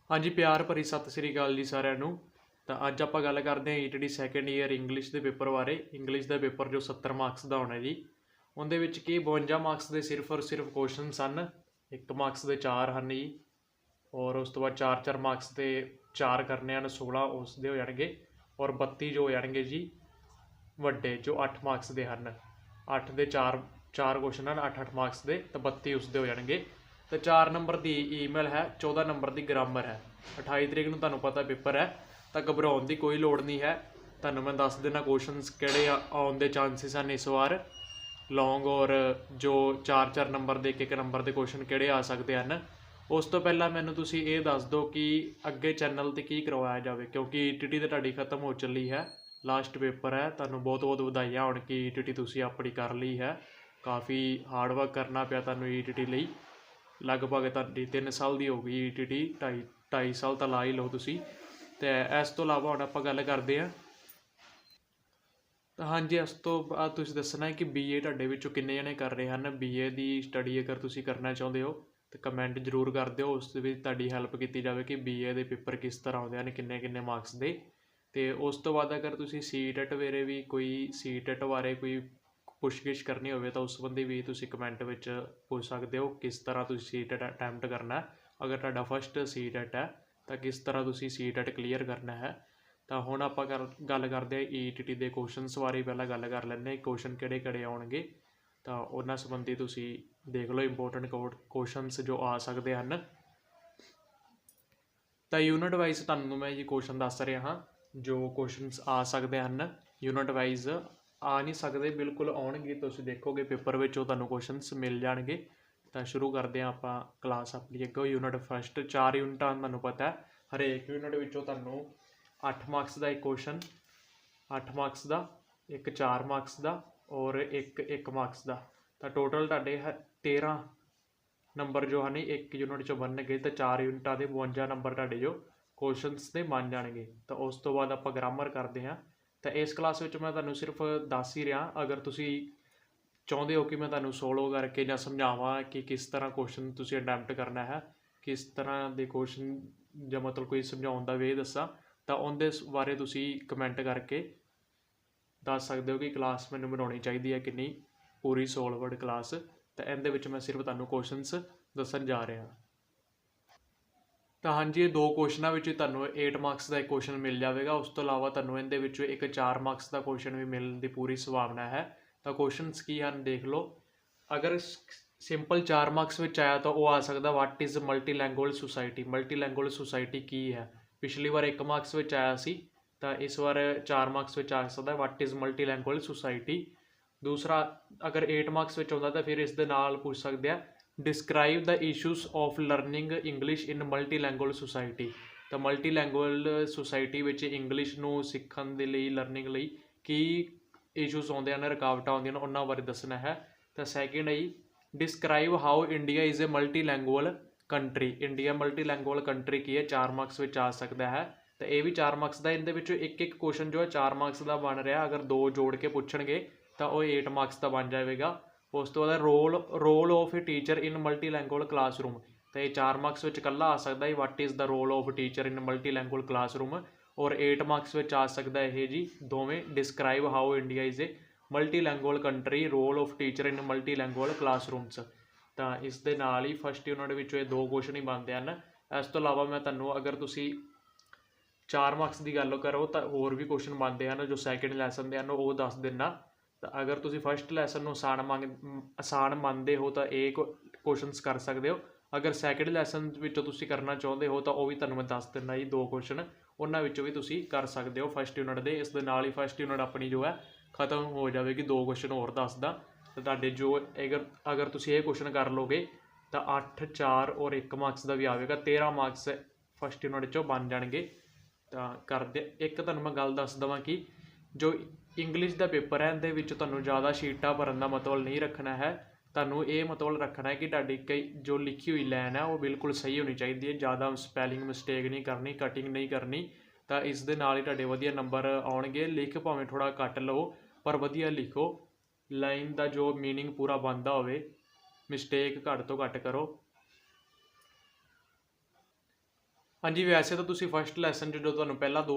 हाँ जी, प्यार भरी सत श्री अकाल जी सारिਆਂ ਨੂੰ। ਤਾਂ ਅੱਜ ਆਪਾਂ ਗੱਲ ਕਰਦੇ ਹਾਂ ਈਟੀਡੀ ਸੈਕੰਡ ਈਅਰ ਇੰਗਲਿਸ਼ ਦੇ ਪੇਪਰ ਬਾਰੇ। ਇੰਗਲਿਸ਼ ਦਾ ਪੇਪਰ ਜੋ 70 ਮਾਰਕਸ ਦਾ ਹੋਣਾ ਜੀ, ਉਹਦੇ ਵਿੱਚ ਕੀ 52 ਮਾਰਕਸ ਦੇ ਸਿਰਫ ਔਰ ਸਿਰਫ ਕੁਐਸਚਨ ਹਨ। 1 ਮਾਰਕਸ ਦੇ 4 ਹਨ ਜੀ, ਔਰ ਉਸ ਤੋਂ ਬਾਅਦ 4-4 ਮਾਰਕਸ ਦੇ 4 ਕਰਨੇ ਹਨ, 16 ਉਸ ਦੇ ਹੋ ਜਾਣਗੇ, ਔਰ 32 ਜੋ ਹੋ ਜਾਣਗੇ ਜੀ ਵੱਡੇ ਜੋ 8 ਮਾਰਕਸ ਦੇ ਹਨ। 8 ਦੇ 4 ਕੁਐਸਚਨ ਹਨ, 8-8 ਮਾਰਕਸ ਦੇ, ਤਾਂ 32 ਉਸ ਦੇ ਹੋ ਜਾਣਗੇ। तो 4 नंबर की ईमेल है, 14 नंबर की ग्रामर है। 28 तरीक को तुहानूं पता पेपर है, तो घबराउण की कोई लोड़ नहीं है। तुहानूं मैं दस देना क्वेश्चनस किहड़े आउण दे चांसिस हैं इस बार लॉन्ग, और जो 4-4 नंबर के 1-1 नंबर के क्वेश्चन किहड़े आ सकते हैं। उस तो पहला मैनूं तुसीं ये दस दो कि अगे चैनल ते की करवाया जाए, क्योंकि ईटीटी तो तुहाडी खत्म हो चली है, लास्ट पेपर है। तुहानूं बहुत बहुत बधाइयां होण कि ईटीटी तुसीं अपनी कर ली है। काफ़ी हार्ड वर्क करना पिया तुहानूं ईटीटी लई। लगभग तुहाडी 3 साल की हो गई ईटीटी, 2.5 साल तो ला ही लो तुसी। तो इस तो इलावा हुण आपां गल करदे हां। तो हाँ जी, इस तो बाद तुसीं दसना है कि BA तुहाडे विचों किन्ने जणे कर रहे हैं। BA की स्टडी अगर तुसीं करना चाहुंदे हो तो कमेंट जरूर कर दिओ, उस विच तुहाडी हैल्प की जाए कि BA के पेपर किस तरह आउंदे हैं, किन्ने किन्ने मार्क्स दे। तो उस तो बाद अगर तुसीं CTET बारे भी कोई CTET बारे कोई पुछगिछ करनी होवे तो उस संबंधी भी तुसीं कमेंट विच पुछ सकते हो, किस तरह तुसीं CTET अटैम्प्ट करना है। अगर तुहाडा फस्ट CTET है तो किस तरह तुसीं CTET क्लीयर करना है। तो हुण आपां गल करदे हां ETT दे क्वेश्चनस बारे। पहलां गल कर लैंदे क्वेश्चन किहड़े किहड़े आउणगे, तो उन्हां संबंधी तुसीं देख लो इंपोर्टेंट क्वेश्चनस जो आ सकते हैं। तो यूनिट वाइज तुहानूं मैं जी क्वेश्चन दस रहा हाँ, जो क्वेश्चनस आ सकते हैं। यूनिट वाइज आ नहीं सकते, बिल्कुल आउणगे, तुसीं देखोगे पेपर में तुहानूं क्वेश्चनस मिल जाएंगे। तो शुरू करते हैं आपां क्लास अपनी अगों। यूनिट फस्ट 4 यूनिटां तुहानूं पता है, हरेक यूनिट विचों तुहानूं 8 मार्क्स का एक क्वेश्चन, 8 मार्क्स का एक 4 मार्क्स का और एक 1 मार्क्स का। तो टोटल तुहाडे 13 नंबर जो हैं एक यूनिट चो बन गए। तो 4 यूनिटां के 52 नंबर तुहाडे जो क्वेश्चनस के बन जाएंगे। तो उस तो बाद आपां ग्रामर करते हैं। तो इस क्लास में मैं तुहानूं सिर्फ दस ही रहा। अगर तुसीं चाहुंदे हो कि मैं तुहानूं सोलो करके जां समझावां कि किस तरह क्वेश्चन तुसीं अटैम्प्ट करना है, किस तरह के क्वेश्चन जां मतलब कोई समझाउण दा वे दस्सां, तो उहदे बारे तुसीं कमेंट करके दस सकते हो कि क्लास मैनूं बनाउणी चाहीदी है कि नहीं, पूरी सोलवड क्लास। तो इहदे विच मैं सिर्फ तुहानूं क्वेश्चनस दस्सण जा रहा। तो हाँ जी, 2 क्वेश्चनों में तुहानूं 8 मार्क्स का एक क्वेश्चन मिल जाएगा। उस तो इलावा तुहानूं इहदे विचों एक 4 मार्क्स का क्वेश्चन भी मिलने की पूरी संभावना है। तो क्वेश्चनस की हैं देख लो। अगर सिंपल 4 मार्क्स में आया तो वह आ सकता what is multi language society. Multi language society की है, पिछली बार 1 मार्क्स में आया सी, तो इस बार 4 मार्क्स में आ सकता what is multi language society. दूसरा अगर 8 मार्क्स में आता तो फिर इस दे नाल पूछ सकते हैं describe the issues of learning English in multi language society. तो मल्टी लैंगुएज सोसाइटी में इंग्लिश नूं सीखण दे लई, लर्निंग लई की इशूज़ आउंदे हैं, रुकावटां आउंदियां ने, उन्हां बारे दसना है। तो सैकेंड है describe how India is a multi language country. India multi language country की है, 4 मार्क्स में आ सकता है। तो यह भी 4 मार्क्स का, इहदे विचों एक एक क्वेश्चन जो है 4 मार्क्स का बन रहा। अगर 2 जोड़ के पूछणगे तो वह 8 मार्क्स का बन जाएगा। उस तो बाद role of a teacher in multi language classroom. तो ये 4 मार्क्स में कल्ला आ सकता है what is the role of teacher in multi language classroom. और 8 मार्क्स में आ सकता है जी दोवें describe how India is a multi language country, role of teacher in multi language classrooms. तो इस दे नाल ही फस्ट यूनिट विचों 2 क्वेश्चन ही बनते हैं। इस तो इलावा मैं तुहानूं अगर तुसीं 4 मार्क्स की गल करो तो होर भी क्वेश्चन बनते हैं जो सैकेंड लैसन के हैं, वो दस देना। तो अगर तुसीं फस्ट लैसन आसान मनते हो तो ये क्वेश्चनस कर सकते हो। अगर सैकेंड लैसन तुसीं करना चाहते हो तो वह भी तुहानूं मैं दस दिना जी 2 क्वेश्चन, उन्हां विचों भी तुसीं कर सकते हो फस्ट यूनिट के। इस दे नाल ही फस्ट यूनिट अपनी जो है खत्म हो जाएगी। 2 क्वेश्चन होर दसदा तो तुहाडे जो अगर तुसीं ये क्वेश्चन कर लोगे तो 8, 4 और 1 मार्क्स का भी आएगा, 13 मार्क्स फस्ट यूनिट चों बन जाएंगे। तो करदे एक तुहानूं मैं गल दस देवां कि जो इंग्लिश का पेपर है इहदे विच तुहानूं ज़्यादा शीटां भरन का मतलब नहीं रखना है। तुहानूं ये मतलब रखना है कि तुहाडी कई जो लिखी हुई लाइन है वो बिल्कुल सही होनी चाहिए, ज़्यादा स्पैलिंग मिसटेक नहीं करनी, कटिंग नहीं करनी। तो इस दे नाल ही तुहाडे वधिया नंबर आउणगे। लिख भावें थोड़ा घट लो पर वधिया लिखो, लाइन का जो मीनिंग पूरा बनता होवे, मिसटेक घट तो घट करो। हाँ जी, वैसे तो तुसी फस्ट लैसन 'ਚ जो ਤੁਹਾਨੂੰ ਪਹਿਲਾਂ 2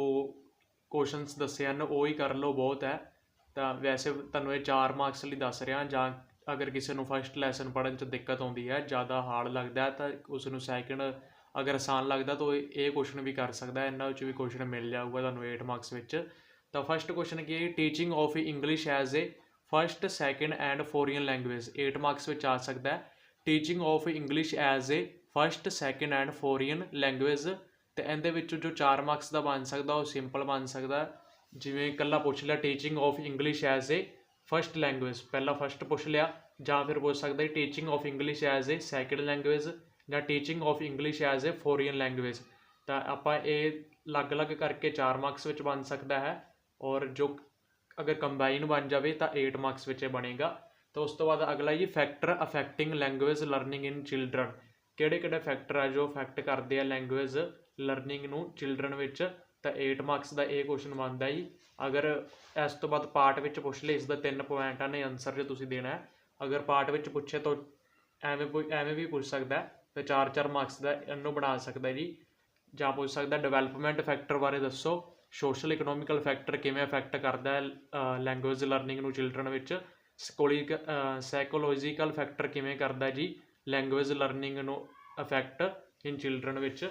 ਕੁਐਸਚਨਸ ਦੱਸੇ ਹਨ ਉਹ ਹੀ ਕਰ ਲਓ, ਬਹੁਤ ਹੈ। ਤਾਂ ਵੈਸੇ ਤੁਹਾਨੂੰ ਇਹ 4 ਮਾਰਕਸ ਲਈ ਦੱਸ ਰਿਹਾ, ਜਾਂ ਅਗਰ ਕਿਸੇ ਨੂੰ ਫਸਟ ਲੈਸਨ ਪੜ੍ਹਨ 'ਚ ਦਿੱਕਤ ਆਉਂਦੀ ਹੈ, ਜ਼ਿਆਦਾ ਹਾਰਡ ਲੱਗਦਾ ਹੈ, ਤਾਂ ਉਸ ਨੂੰ ਸੈਕਿੰਡ ਅਗਰ ਆਸਾਨ ਲੱਗਦਾ ਤਾਂ ਇਹ ਕੁਐਸਚਨ ਵੀ ਕਰ ਸਕਦਾ। ਇਹਨਾਂ ਵਿੱਚ ਵੀ ਕੁਐਸਚਨ ਮਿਲ ਜਾਊਗਾ ਤੁਹਾਨੂੰ 8 ਮਾਰਕਸ ਵਿੱਚ। ਤਾਂ ਫਸਟ ਕੁਐਸਚਨ ਕੀ ਹੈ, teaching of English as a first, second and foreign language. 8 marks ਵਿੱਚ ਆ ਸਕਦਾ ਹੈ। Teaching of English as a first, second and foreign language. ਅਤੇ ਇਹਦੇ ਵਿੱਚੋਂ ਜੋ 4 ਮਾਰਕਸ ਦਾ ਬਣ ਸਕਦਾ ਉਹ ਸਿੰਪਲ ਬਣ ਸਕਦਾ, ਜਿਵੇਂ ਇਕੱਲਾ ਪੁੱਛ ਲਿਆ teaching of English as a first language, ਪਹਿਲਾਂ ਫਸਟ ਪੁੱਛ ਲਿਆ, ਜਾਂ ਫਿਰ ਪੁੱਛ ਸਕਦਾ teaching of English as a second language, ਜਾਂ teaching of English as a foreign language. ਤਾਂ ਆਪਾਂ ਇਹ ਅਲੱਗ-ਅਲੱਗ ਕਰਕੇ 4 ਮਾਰਕਸ ਵਿੱਚ ਬਣ ਸਕਦਾ ਹੈ, ਔਰ ਜੋ ਅਗਰ ਕੰਬਾਈਨ ਬਣ ਜਾਵੇ ਤਾਂ 8 ਮਾਰਕਸ ਵਿੱਚ ਇਹ ਬਣੇਗਾ। ਤਾਂ ਉਸ ਤੋਂ ਬਾਅਦ ਅਗਲਾ ਜੀ, ਫੈਕਟਰ ਅਫੈਕਟਿੰਗ ਲੈਂਗੁਏਜ ਲਰਨਿੰਗ ਇਨ ਚਿਲਡਰਨ। ਕਿਹੜੇ ਫੈਕਟਰ ਆ ਜੋ ਅਫੈਕਟ ਕਰਦੇ ਆ ਲੈਂਗੁਏਜ ਲਰਨਿੰਗ ਨੂੰ ਚਿਲਡਰਨ ਵਿੱਚ। ਤਾਂ 8 ਮਾਰਕਸ ਦਾ ਇਹ ਕੁਐਸਚਨ ਬਣਦਾ ਜੀ। ਅਗਰ ਇਸ ਤੋਂ ਬਾਅਦ ਪਾਰਟ ਵਿੱਚ ਪੁੱਛ ਲਏ, ਇਸ ਦਾ 3 ਪੁਆਇੰਟਾਂ ਨੇ ਆਨਸਰ ਜੋ ਤੁਸੀਂ ਦੇਣਾ ਹੈ। ਅਗਰ ਪਾਰਟ ਵਿੱਚ ਪੁੱਛੇ ਤਾਂ ਐਵੇਂ ਵੀ ਪੁੱਛ ਸਕਦਾ, ਤਾਂ 4-4 ਮਾਰਕਸ ਦਾ ਇਹਨੂੰ ਬਣਾ ਸਕਦਾ ਜੀ। ਜਾਂ ਪੁੱਛ ਸਕਦਾ ਡਿਵੈਲਪਮੈਂਟ ਫੈਕਟਰ ਬਾਰੇ ਦੱਸੋ, ਸੋਸ਼ਲ ਇਕਨੋਮਿਕਲ ਫੈਕਟਰ ਕਿਵੇਂ ਅਫੈਕਟ ਕਰਦਾ ਹੈ ਲੈਂਗੁਏਜ ਲਰਨਿੰਗ ਨੂੰ ਚਿਲਡਰਨ ਵਿੱਚ। ਸਾਈਕੋਲੋਜੀਕਲ ਫੈਕਟਰ ਕਿਵੇਂ ਕਰਦਾ ਜੀ ਲੈਂਗੁਏਜ ਲਰਨਿੰਗ ਨੂੰ ਅਫੈਕਟ ਇਨ ਚਿਲਡਰਨ ਵਿੱਚ।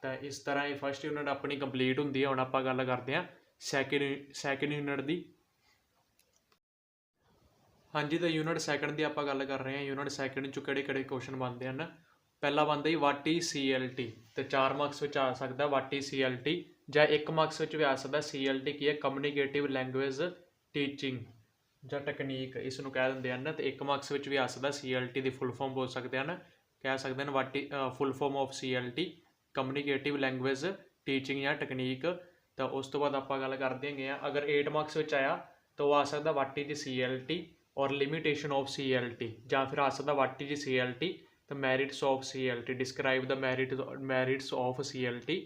ਤਾਂ ਇਸ ਤਰ੍ਹਾਂ ਇਹ ਫਸਟ ਯੂਨਿਟ ਆਪਣੀ ਕੰਪਲੀਟ ਹੁੰਦੀ ਹੈ। ਹੁਣ ਆਪਾਂ ਗੱਲ ਕਰਦੇ ਹਾਂ ਸੈਕਿੰਡ ਯੂਨਿਟ ਦੀ। ਹਾਂਜੀ, ਤਾਂ ਯੂਨਿਟ ਸੈਕਿੰਡ ਦੀ ਆਪਾਂ ਗੱਲ ਕਰ ਰਹੇ ਹਾਂ। ਯੂਨਿਟ ਸੈਕਿੰਡ 'ਚੋਂ ਕਿਹੜੇ ਕੁਐਸਚਨ ਬਣਦੇ ਹਨ। ਪਹਿਲਾ ਬਣਦਾ ਜੀ ਵਾਟ ਇਜ਼ CLT, ਅਤੇ 4 ਮਾਰਕਸ ਵਿੱਚ ਆ ਸਕਦਾ ਵਾਟ ਇਜ਼ CLT, ਜਾਂ 1 ਮਾਰਕਸ ਵਿੱਚ ਵੀ ਆ ਸਕਦਾ। CLT ਕੀ ਹੈ, ਕਮਿਊਨੀਕੇਟਿਵ ਲੈਂਗੁਏਜ ਟੀਚਿੰਗ ਜਾਂ ਟੈਕਨੀਕ ਇਸ ਨੂੰ ਕਹਿ ਦਿੰਦੇ ਹਨ। ਅਤੇ 1 ਮਾਰਕਸ ਵਿੱਚ ਵੀ ਆ ਸਕਦਾ। CLT ਦੀ ਫੁੱਲ ਫੋਰਮ ਬੋਲ ਸਕਦੇ ਹਨ, ਕਹਿ ਸਕਦੇ ਹਨ full form of CLT communicative language teaching ਜਾਂ ਟੈਕਨੀਕ। ਤਾਂ ਉਸ ਤੋਂ ਬਾਅਦ ਆਪਾਂ ਗੱਲ ਕਰਦੇ ਹੈਗੇ ਹਾਂ, ਅਗਰ 8 ਮਾਰਕਸ ਵਿੱਚ ਆਇਆ ਤਾਂ ਉਹ ਆ ਸਕਦਾ ਵਾਟ ਇਜ਼ CLT ਔਰ ਲਿਮਿਟੇਸ਼ਨ ਆਫ CLT, ਜਾਂ ਫਿਰ ਆ ਸਕਦਾ ਵਾਟ ਇਜ਼ CLT ਤਾਂ merits of CLT, describe the merits of CLT।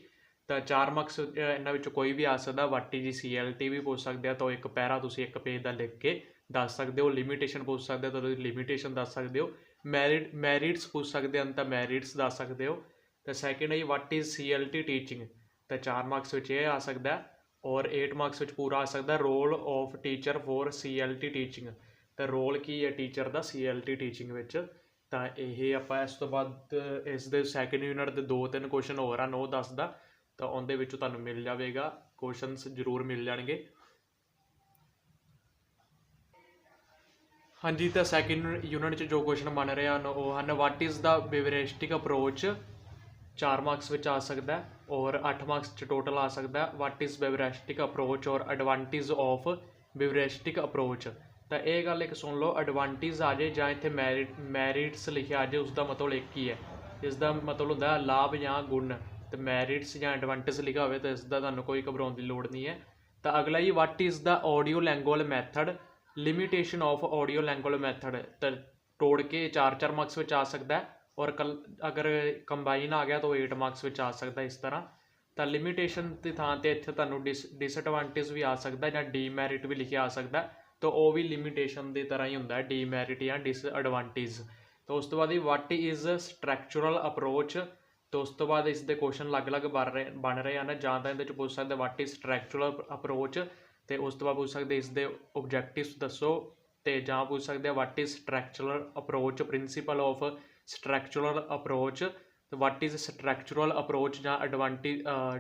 ਤਾਂ 4 ਮਾਰਕਸ ਇਹਨਾਂ ਵਿੱਚੋਂ ਕੋਈ ਵੀ ਆ ਸਕਦਾ। ਵਾਟ ਇਜ਼ CLT ਵੀ ਪੁੱਛ ਸਕਦੇ ਆ, ਤਾਂ ਇੱਕ ਪੈਰਾ ਤੁਸੀਂ 1 ਪੇਜ ਦਾ ਲਿਖ ਕੇ ਦੱਸ ਸਕਦੇ ਹੋ। ਲਿਮਿਟੇਸ਼ਨ ਪੁੱਛ ਸਕਦੇ ਹੋ ਤਾਂ ਤੁਸੀਂ ਲਿਮਿਟੇਸ਼ਨ ਦੱਸ ਸਕਦੇ ਹੋ। ਮੈਰਿਟਸ ਪੁੱਛ ਸਕਦੇ ਹਨ ਤਾਂ ਮੈਰਿਟਸ ਦੱਸ ਸਕਦੇ ਹੋ। ਤਾਂ ਸੈਕਿੰਡ ਹੈ ਜੀ ਵਾਟ ਇਜ਼ CLT ਟੀਚਿੰਗ, ਤਾਂ 4 ਮਾਰਕਸ ਵਿੱਚ ਇਹ ਆ ਸਕਦਾ। ਔਰ 8 ਮਾਰਕਸ ਵਿੱਚ ਪੂਰਾ ਆ ਸਕਦਾ role of teacher for CLT teaching, ਤਾਂ ਰੋਲ ਕੀ ਹੈ ਟੀਚਰ ਦਾ CLT ਟੀਚਿੰਗ ਵਿੱਚ। ਤਾਂ ਇਹ ਆਪਾਂ ਇਸ ਤੋਂ ਬਾਅਦ ਇਸ ਦੇ ਸੈਕਿੰਡ ਯੂਨਿਟ ਦੇ 2-3 ਕੁਐਸਚਨ ਹੋਰ ਹਨ ਉਹ ਦੱਸਦਾ, ਤਾਂ ਉਹਦੇ ਵਿੱਚੋਂ ਤੁਹਾਨੂੰ ਮਿਲ ਜਾਵੇਗਾ, ਕੁਐਸਚਨਸ ਜ਼ਰੂਰ ਮਿਲ ਜਾਣਗੇ। ਹਾਂਜੀ, ਤਾਂ ਸੈਕਿੰਡ ਯੂਨਿਟ 'ਚ ਜੋ ਕੁਐਸਚਨ ਬਣ ਰਹੇ ਹਨ ਉਹ ਹਨ what is the behaviouristic approach, 4 marks ਵਿੱਚ ਆ ਸਕਦਾ, ਔਰ 8 ਮਾਰਕਸ 'ਚ ਟੋਟਲ ਆ ਸਕਦਾ ਵਾਟ ਇਜ਼ ਬਿਵਰੈਸਟਿਕ ਅਪਰੋਚ ਔਰ ਐਡਵਾਂਟੇਜ ਆਫ ਬਿਵਰੈਸਟਿਕ ਅਪਰੋਚ। ਤਾਂ ਇਹ ਗੱਲ ਇੱਕ ਸੁਣ ਲਓ, ਐਡਵਾਂਟੇਜ ਆ ਜਾਏ ਜਾਂ ਇੱਥੇ ਮੈਰਿਟਸ ਲਿਖਿਆ ਆ ਜਾਏ, ਉਸ ਦਾ ਮਤਲਬ ਇੱਕ ਹੀ ਹੈ। ਇਸ ਦਾ ਮਤਲਬ ਹੁੰਦਾ ਲਾਭ ਜਾਂ ਗੁਣ। ਅਤੇ ਮੈਰਿਟਸ ਜਾਂ ਐਡਵਾਂਟੇਜ ਲਿਖਿਆ ਹੋਵੇ ਤਾਂ ਇਸ ਦਾ ਤੁਹਾਨੂੰ ਕੋਈ ਘਬਰਾਉਣ ਦੀ ਲੋੜ ਨਹੀਂ ਹੈ। ਤਾਂ ਅਗਲਾ ਜੀ what is the audio lingual method, limitation of audio lingual method. ਤਾਂ ਤੋੜ ਕੇ 4-4 ਮਾਰਕਸ ਵਿੱਚ ਆ ਸਕਦਾ, ਔਰ ਅਗਰ ਕੰਬਾਈਨ ਆ ਗਿਆ ਤਾਂ ਉਹ 8 ਮਾਰਕਸ ਵਿੱਚ ਆ ਸਕਦਾ ਇਸ ਤਰ੍ਹਾਂ। ਤਾਂ ਲਿਮਿਟੇਸ਼ਨ ਦੀ ਥਾਂ 'ਤੇ ਇੱਥੇ ਤੁਹਾਨੂੰ ਡਿਸਐਡਵਾਂਟੇਜ ਵੀ ਆ ਸਕਦਾ, ਜਾਂ ਡੀਮੈਰਿਟ ਵੀ ਲਿਖਿਆ ਆ ਸਕਦਾ। ਤਾਂ ਉਹ ਵੀ ਲਿਮਿਟੇਸ਼ਨ ਦੀ ਤਰ੍ਹਾਂ ਹੀ ਹੁੰਦਾ, ਡੀਮੈਰਿਟ ਜਾਂ ਡਿਸਐਡਵਾਂਟੇਜ। ਤਾਂ ਉਸ ਤੋਂ ਬਾਅਦ ਵਾਟ ਇਜ਼ ਸਟਰਕਚਰਲ ਅਪਰੋਚ। ਤਾਂ ਉਸ ਤੋਂ ਬਾਅਦ ਇਸ ਦੇ ਕੁਐਸਚਨ ਅਲੱਗ-ਅਲੱਗ ਬਣ ਰਹੇ ਹਨ। ਜਾਂ ਤਾਂ ਇਹਦੇ 'ਚ ਪੁੱਛ ਸਕਦੇ ਵਾਟ ਇਜ਼ ਸਟਰਕਚਰਲ ਅਪਰੋਚ, ਅਤੇ ਉਸ ਤੋਂ ਬਾਅਦ ਪੁੱਛ ਸਕਦੇ ਇਸ ਦੇ ਓਬਜੈਕਟਿਵਸ ਦੱਸੋ, ਅਤੇ ਜਾਂ ਪੁੱਛ ਸਕਦੇ what is structural approach principle of structural approach. What is structural approach ਜਾਂ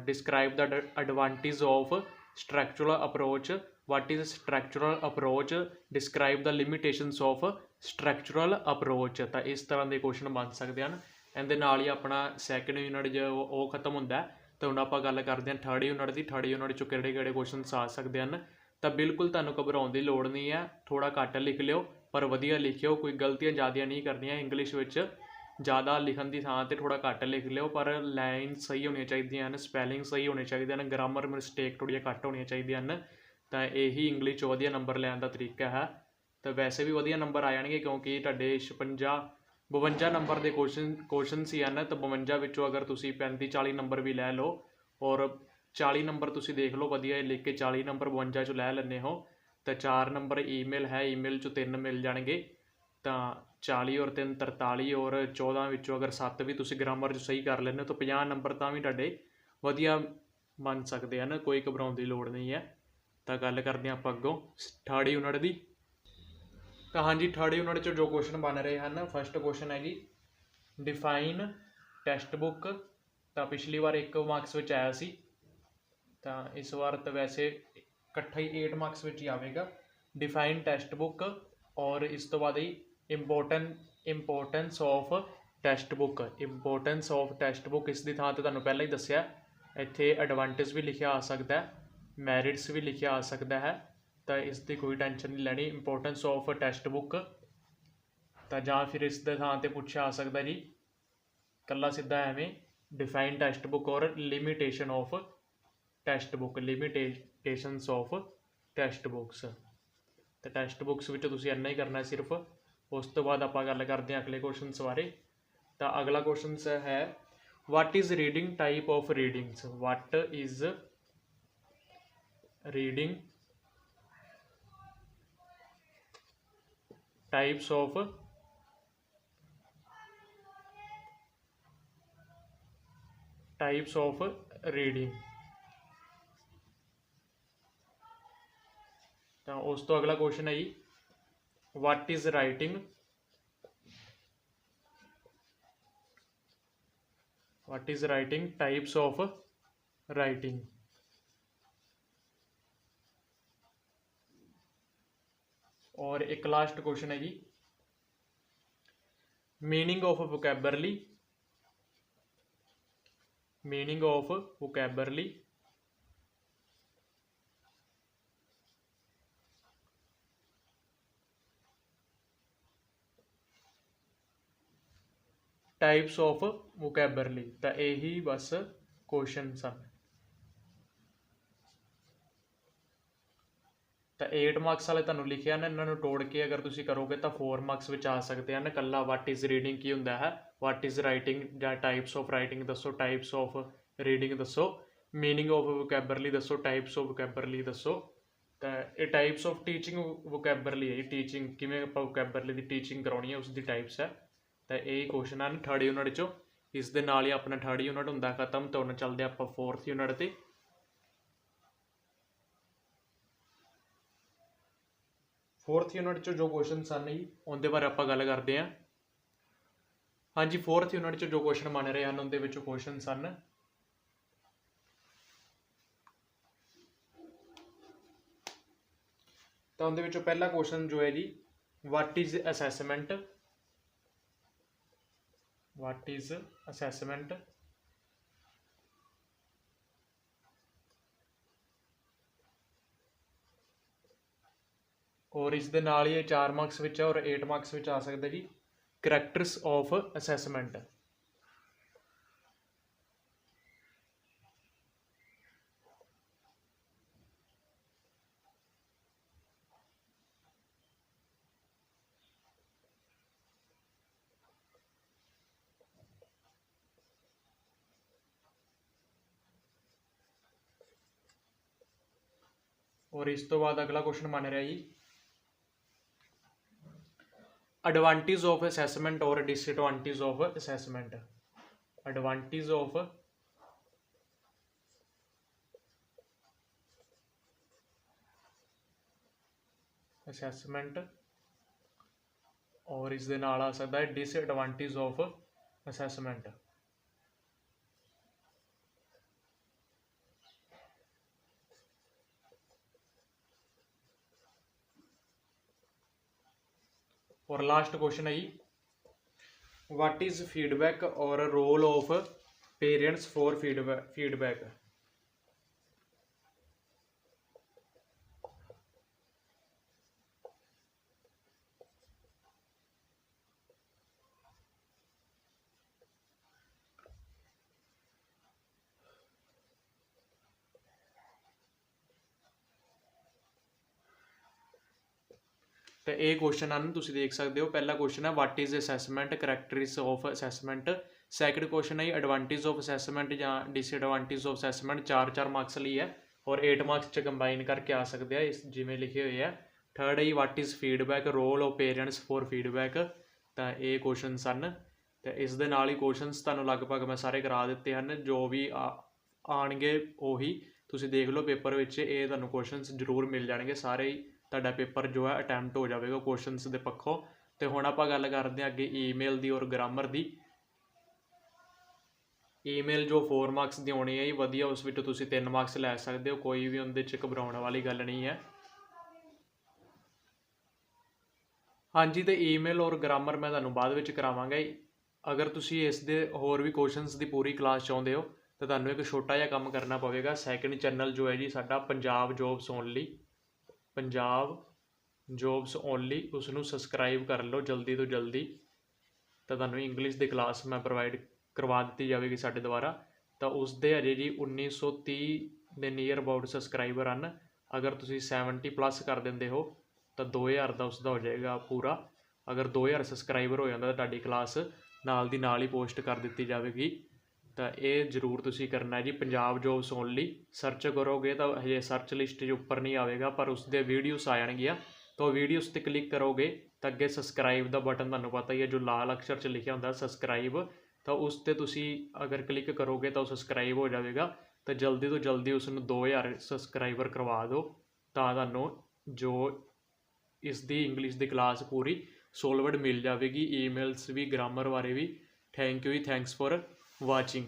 describe the advantage of structural approach. What is structural approach, describe the limitations of structural approach. ਤਾਂ ਇਸ ਤਰ੍ਹਾਂ ਦੇ ਕੁਐਸਚਨ ਬਣ ਸਕਦੇ ਹਨ। ਇਹਦੇ ਨਾਲ ਹੀ ਆਪਣਾ ਸੈਕਿੰਡ ਯੂਨਿਟ ਜੋ ਉਹ ਖਤਮ ਹੁੰਦਾ। ਤਾਂ ਹੁਣ ਆਪਾਂ ਗੱਲ ਕਰਦੇ ਹਾਂ ਥਰਡ ਯੂਨਿਟ ਦੀ। ਥਰਡ ਯੂਨਿਟ 'ਚੋਂ ਕਿਹੜੇ ਕੁਐਸਚਨਸ ਆ ਸਕਦੇ ਹਨ। ਤਾਂ ਬਿਲਕੁਲ ਤੁਹਾਨੂੰ ਘਬਰਾਉਣ ਦੀ ਲੋੜ ਨਹੀਂ ਹੈ, ਥੋੜ੍ਹਾ ਘੱਟ ਲਿਖ ਲਿਓ ਪਰ ਵਧੀਆ ਲਿਖਿਓ, ਕੋਈ ਗਲਤੀਆਂ ਜ਼ਿਆਦਾ ਨਹੀਂ ਕਰਨੀਆਂ। ਇੰਗਲਿਸ਼ ਵਿੱਚ ਜ਼ਿਆਦਾ ਲਿਖਣ ਦੀ ਥਾਂ 'ਤੇ ਥੋੜ੍ਹਾ ਘੱਟ ਲਿਖ ਲਿਓ, ਪਰ ਲਾਈਨ ਸਹੀ ਹੋਣੀਆਂ ਚਾਹੀਦੀਆਂ ਹਨ, ਸਪੈਲਿੰਗ ਸਹੀ ਹੋਣੇ ਚਾਹੀਦੇ ਹਨ, ਗ੍ਰਾਮਰ ਮਿਸਟੇਕ ਥੋੜ੍ਹੀਆਂ ਘੱਟ ਹੋਣੀਆਂ ਚਾਹੀਦੀਆਂ ਹਨ। ਤਾਂ ਇਹੀ ਇੰਗਲਿਸ਼ 'ਚ ਵਧੀਆ ਨੰਬਰ ਲੈਣ ਦਾ ਤਰੀਕਾ ਹੈ। ਤਾਂ ਵੈਸੇ ਵੀ ਵਧੀਆ ਨੰਬਰ ਆ ਜਾਣਗੇ, ਕਿਉਂਕਿ ਤੁਹਾਡੇ 52 ਨੰਬਰ ਦੇ ਕੁਐਸਚਨ ਹੀ ਹਨ। ਤਾਂ 52 ਵਿੱਚੋਂ ਅਗਰ ਤੁਸੀਂ 35-40 ਨੰਬਰ ਵੀ ਲੈ ਲਓ, ਔਰ 40 ਨੰਬਰ ਤੁਸੀਂ ਦੇਖ ਲਓ ਵਧੀਆ ਲਿਖ ਕੇ 40 ਨੰਬਰ 52 'ਚੋਂ ਲੈ ਲੈਂਦੇ ਹੋ, ਤਾਂ 4 ਨੰਬਰ ਈਮੇਲ ਹੈ, ਈਮੇਲ 'ਚੋਂ 3 ਮਿਲ ਜਾਣਗੇ। ਤਾਂ 40 और 3 43 और 14 ਵਿੱਚੋਂ ਅਗਰ 7 ਵੀ ਤੁਸੀਂ ਗ੍ਰਾਮਰ 'ਚ ਸਹੀ ਕਰ ਲੈਂਦੇ ਹੋ ਤਾਂ 50 ਨੰਬਰ ਤਾਂ ਵੀ ਤੁਹਾਡੇ ਵਧੀਆ ਮੰਨ ਸਕਦੇ ਹਨ, ਕੋਈ ਘਬਰਾਉਣ ਦੀ ਲੋੜ ਨਹੀਂ ਹੈ। ਤਾਂ ਗੱਲ ਕਰਦੇ ਹਾਂ ਆਪਾਂ ਅੱਗੋਂ ਥਰਡ ਯੂਨਿਟ ਦੀ। ਤਾਂ ਹਾਂਜੀ, ਥਰਡ ਯੂਨਿਟ 'ਚ ਜੋ ਕੁਐਸਚਨ ਬਣ ਰਹੇ ਹਨ, ਫਸਟ ਕੁਐਸਚਨ ਹੈ ਜੀ ਡਿਫਾਈਨ ਟੈਕਸਟ ਬੁੱਕ। ਤਾਂ ਪਿਛਲੀ ਵਾਰ 1 ਮਾਰਕਸ ਵਿੱਚ ਆਇਆ ਸੀ, ਤਾਂ ਇਸ ਵਾਰ ਤਾਂ ਵੈਸੇ ਇਕੱਠਾ ਹੀ 8 ਮਾਰਕਸ ਵਿੱਚ ਹੀ ਆਵੇਗਾ। ਡਿਫਾਈਨ ਟੈਕਸਟ ਬੁੱਕ ਔਰ ਇਸ ਤੋਂ ਬਾਅਦ ਹੀ importance of textbook. Importance of textbook ਇਸ ਦੀ ਥਾਂ 'ਤੇ ਤੁਹਾਨੂੰ ਪਹਿਲਾਂ ਹੀ ਦੱਸਿਆ, ਇੱਥੇ ਐਡਵਾਂਟੇਜ ਵੀ ਲਿਖਿਆ ਆ ਸਕਦਾ, ਮੈਰਿਟਸ ਵੀ ਲਿਖਿਆ ਆ ਸਕਦਾ ਹੈ, ਤਾਂ ਇਸ ਦੀ ਕੋਈ ਟੈਨਸ਼ਨ ਨਹੀਂ ਲੈਣੀ। ਇੰਪੋਰਟੈਂਸ ਆਫ ਟੈਕਸਟ ਬੁੱਕ, ਤਾਂ ਜਾਂ ਫਿਰ ਇਸ ਦੇ ਥਾਂ 'ਤੇ ਪੁੱਛਿਆ ਆ ਸਕਦਾ ਜੀ ਇਕੱਲਾ ਸਿੱਧਾ ਐਵੇਂ ਡਿਫਾਈਨ ਟੈਕਸਟ ਬੁੱਕ ਔਰ limitation of text book, limitations of text books. ਤਾਂ ਟੈਕਸਟ ਬੁੱਕਸ ਵਿੱਚ ਤੁਸੀਂ ਇੰਨਾ ਹੀ ਕਰਨਾ ਸਿਰਫ। ਉਸ ਤੋਂ ਬਾਅਦ ਆਪਾਂ ਗੱਲ ਕਰਦੇ ਹਾਂ ਅਗਲੇ ਕੁਐਸਚਨਸ ਬਾਰੇ। ਤਾਂ ਅਗਲਾ ਕੁਐਸਚਨਸ ਹੈ what is reading type of readings. What is reading types of reading. ਤਾਂ ਉਸ ਤੋਂ ਅਗਲਾ ਕੁਐਸਚਨ ਹੈ ਜੀ what is writing. What is writing types of writing. और एक लास्ट क्वेश्चन है जी meaning of vocabulary. Meaning of vocabulary types of vocabulary. तो यही बस क्वेश्चन सन। ਤਾਂ 8 ਮਾਰਕਸ ਵਾਲੇ ਤੁਹਾਨੂੰ ਲਿਖਿਆ ਨਾ, ਇਹਨਾਂ ਨੂੰ ਤੋੜ ਕੇ ਅਗਰ ਤੁਸੀਂ ਕਰੋਗੇ ਤਾਂ 4 ਮਾਰਕਸ ਵਿੱਚ ਆ ਸਕਦੇ ਹਨ। ਇਕੱਲਾ ਵਾਟ ਇਜ਼ ਰੀਡਿੰਗ ਕੀ ਹੁੰਦਾ ਹੈ, ਵਾਟ ਇਜ਼ ਰਾਈਟਿੰਗ ਜਾਂ ਟਾਈਪਸ ਆਫ ਰਾਈਟਿੰਗ ਦੱਸੋ, ਟਾਈਪਸ ਆਫ ਰੀਡਿੰਗ ਦੱਸੋ, ਮੀਨਿੰਗ ਆਫ ਵੋਕੈਬੁਲਰੀ ਦੱਸੋ, ਟਾਈਪਸ ਆਫ ਵੋਕੈਬੁਲਰੀ ਦੱਸੋ। ਤਾਂ ਇਹ ਟਾਈਪਸ ਆਫ ਟੀਚਿੰਗ ਵੋਕੈਬੁਲਰੀ ਹੈ, ਟੀਚਿੰਗ ਕਿਵੇਂ ਆਪਾਂ ਵੋਕੈਬੁਲਰੀ ਦੀ ਟੀਚਿੰਗ ਕਰਾਉਣੀ ਹੈ ਉਸ ਦੀ ਟਾਈਪਸ ਹੈ। ਤਾਂ ਇਹ ਕੁਐਸਚਨ ਹਨ ਥਰਡ ਯੂਨਿਟ 'ਚੋਂ। ਇਸ ਦੇ ਨਾਲ ਹੀ ਆਪਣਾ ਥਰਡ ਯੂਨਿਟ ਹੁੰਦਾ ਖਤਮ। ਤਾਂ ਹੁਣ ਚੱਲਦੇ ਆਪਾਂ ਫੋਰਥ ਯੂਨਿਟ 'ਤੇ। फोर्थ यूनिट चो जो क्वेश्चन सन जी उनके बारे आप गल करते हैं। हाँ जी, फोर्थ यूनिट चो जो क्वेश्चन बन रहे हैं उनके क्वेश्चन सन तो उनके पहला क्वेश्चन जो है जी what is assessment. What is assessment. और इस दे नाल ही 4 मार्क्स विच और 8 मार्क्स विच आ सकता जी करैक्टर्स ऑफ असैसमेंट। और इस तो बाद अगला क्वेश्चन बन रहा जी एडवांटेज ऑफ असैसमेंट और disadvantage of assessment. Advantage of assessment और इस दे नाल आ सकता है डिसएडवांटेज ऑफ असैसमेंट। और लास्ट क्वेश्चन है जी व्हाट इज फीडबैक और role of parents for feedback. तो ये क्वेश्चन हैं तुम देख सकते हो। पहला क्वेश्चन है what is assessment, characteristics of assessment. Second question है एडवांटेज ऑफ असैसमेंट या डिसएडवांटेज ऑफ असैसमेंट। 4 मार्क्स ली है और 8 मार्क्स कंबाइन करके आ सकते हैं इस जिमें लिखे हुए हैं। थर्ड है what is feedback, role of parents for feedback. ਤਾਂ ਇਹ ਕੁਐਸਚਨ ਸਨ। ਤੇ ਇਸ ਦੇ ਨਾਲ ਹੀ ਕੁਐਸਚਨਸ ਤੁਹਾਨੂੰ ਲਗਭਗ ਮੈਂ ਸਾਰੇ ਕਰਾ ਦਿੱਤੇ ਹਨ। ਜੋ ਵੀ ਆਉਣਗੇ ਉਹੀ ਤੁਸੀਂ ਦੇਖ ਲਓ ਪੇਪਰ ਵਿੱਚ, ਇਹ ਤੁਹਾਨੂੰ ਕੁਐਸਚਨਸ ਜ਼ਰੂਰ ਮਿਲ ਜਾਣਗੇ। ਸਾਰੇ ਹੀ ਤੁਹਾਡਾ ਪੇਪਰ ਜੋ ਹੈ ਅਟੈਂਪਟ ਹੋ ਜਾਵੇਗਾ ਕੁਐਸਚਨਸ ਦੇ ਪੱਖੋਂ। ਤੇ ਹੁਣ ਆਪਾਂ ਗੱਲ ਕਰਦੇ ਹਾਂ ਅੱਗੇ ਈਮੇਲ ਦੀ ਔਰ ਗ੍ਰਾਮਰ ਦੀ। ਈਮੇਲ ਜੋ 4 ਮਾਰਕਸ ਦੀ ਆਉਣੀ ਹੈ ਜੀ, ਵਧੀਆ ਉਸ ਵਿੱਚੋਂ ਤੁਸੀਂ 3 ਮਾਰਕਸ ਲੈ ਸਕਦੇ ਹੋ, ਕੋਈ ਵੀ ਉਹਦੇ 'ਚ ਘਬਰਾਉਣ ਵਾਲੀ ਗੱਲ ਨਹੀਂ ਹੈ। ਹਾਂਜੀ, ਤੇ ਈਮੇਲ ਔਰ ਗ੍ਰਾਮਰ ਮੈਂ ਤੁਹਾਨੂੰ ਬਾਅਦ ਵਿੱਚ ਕਰਾਵਾਂਗਾ। ਅਗਰ ਤੁਸੀਂ ਇਸ ਦੇ ਹੋਰ ਵੀ ਕੁਐਸਚਨਸ ਦੀ ਪੂਰੀ ਕਲਾਸ ਚਾਹੁੰਦੇ ਹੋ ਤਾਂ ਤੁਹਾਨੂੰ ਇੱਕ ਛੋਟਾ ਜਿਹਾ ਕੰਮ ਕਰਨਾ ਪਵੇਗਾ। ਸੈਕਿੰਡ ਚੈਨਲ ਜੋ ਹੈ ਜੀ ਸਾਡਾ Punjab jobs only, Punjab jobs only, ਉਸ ਨੂੰ ਸਬਸਕ੍ਰਾਈਬ ਕਰ ਲਓ ਜਲਦੀ ਤੋਂ ਜਲਦੀ। ਤਾਂ ਤੁਹਾਨੂੰ ਇੰਗਲਿਸ਼ ਦੀ ਕਲਾਸ ਮੈਂ ਪ੍ਰੋਵਾਈਡ ਕਰਵਾ ਦਿੱਤੀ ਜਾਵੇਗੀ ਸਾਡੇ ਦੁਆਰਾ। ਤਾਂ ਉਸ ਦੇ ਅਜੇ ਜੀ 1930 ਦੇ ਨੀਅਰ ਅਬਾਊਟ ਸਬਸਕ੍ਰਾਈਬਰ ਹਨ। ਅਗਰ ਤੁਸੀਂ 70+ ਕਰ ਦਿੰਦੇ ਹੋ ਤਾਂ 2000 ਦਾ ਉਸ ਦਾ ਹੋ ਜਾਏਗਾ ਪੂਰਾ। ਅਗਰ 2000 ਸਬਸਕ੍ਰਾਈਬਰ ਹੋ ਜਾਂਦਾ ਤਾਂ ਤੁਹਾਡੀ ਕਲਾਸ ਨਾਲ ਦੀ ਨਾਲ ਹੀ ਪੋਸਟ ਕਰ ਦਿੱਤੀ ਜਾਵੇਗੀ। ਤਾਂ ਇਹ ਜ਼ਰੂਰ ਤੁਸੀਂ ਕਰਨਾ ਹੈ ਜੀ, ਪੰਜਾਬ ਜੋਬਸ ਓਨਲੀ। ਸਰਚ ਕਰੋਗੇ ਤਾਂ ਹਜੇ ਸਰਚ ਲਿਸਟ 'ਚ ਉੱਪਰ ਨਹੀਂ ਆਵੇਗਾ, ਪਰ ਉਸ ਦੇ ਵੀਡੀਓਸ ਆ ਜਾਣਗੀਆਂ। ਤਾਂ ਵੀਡੀਓਸ 'ਤੇ ਕਲਿੱਕ ਕਰੋਗੇ ਤਾਂ ਅੱਗੇ ਸਬਸਕ੍ਰਾਈਬ ਦਾ ਬਟਨ ਤੁਹਾਨੂੰ ਪਤਾ ਹੀ ਹੈ, ਜੋ ਲਾਲ ਅਕਸ਼ਰ 'ਚ ਲਿਖਿਆ ਹੁੰਦਾ ਸਬਸਕ੍ਰਾਈਬ, ਤਾਂ ਉਸ 'ਤੇ ਤੁਸੀਂ ਅਗਰ ਕਲਿੱਕ ਕਰੋਗੇ ਤਾਂ ਉਹ ਸਬਸਕ੍ਰਾਈਬ ਹੋ ਜਾਵੇਗਾ। ਤਾਂ ਜਲਦੀ ਤੋਂ ਜਲਦੀ ਉਸ ਨੂੰ 2000 ਸਬਸਕ੍ਰਾਈਬਰ ਕਰਵਾ ਦਿਓ, ਤਾਂ ਤੁਹਾਨੂੰ ਜੋ ਇਸ ਦੀ ਇੰਗਲਿਸ਼ ਦੀ ਕਲਾਸ ਪੂਰੀ ਸੋਲਵਡ ਮਿਲ ਜਾਵੇਗੀ, ਈਮੇਲਸ ਵੀ, ਗ੍ਰਾਮਰ ਬਾਰੇ ਵੀ। ਥੈਂਕ ਯੂ ਜੀ, ਥੈਂਕਸ ਫॉर ਵਾਚਿੰਗ।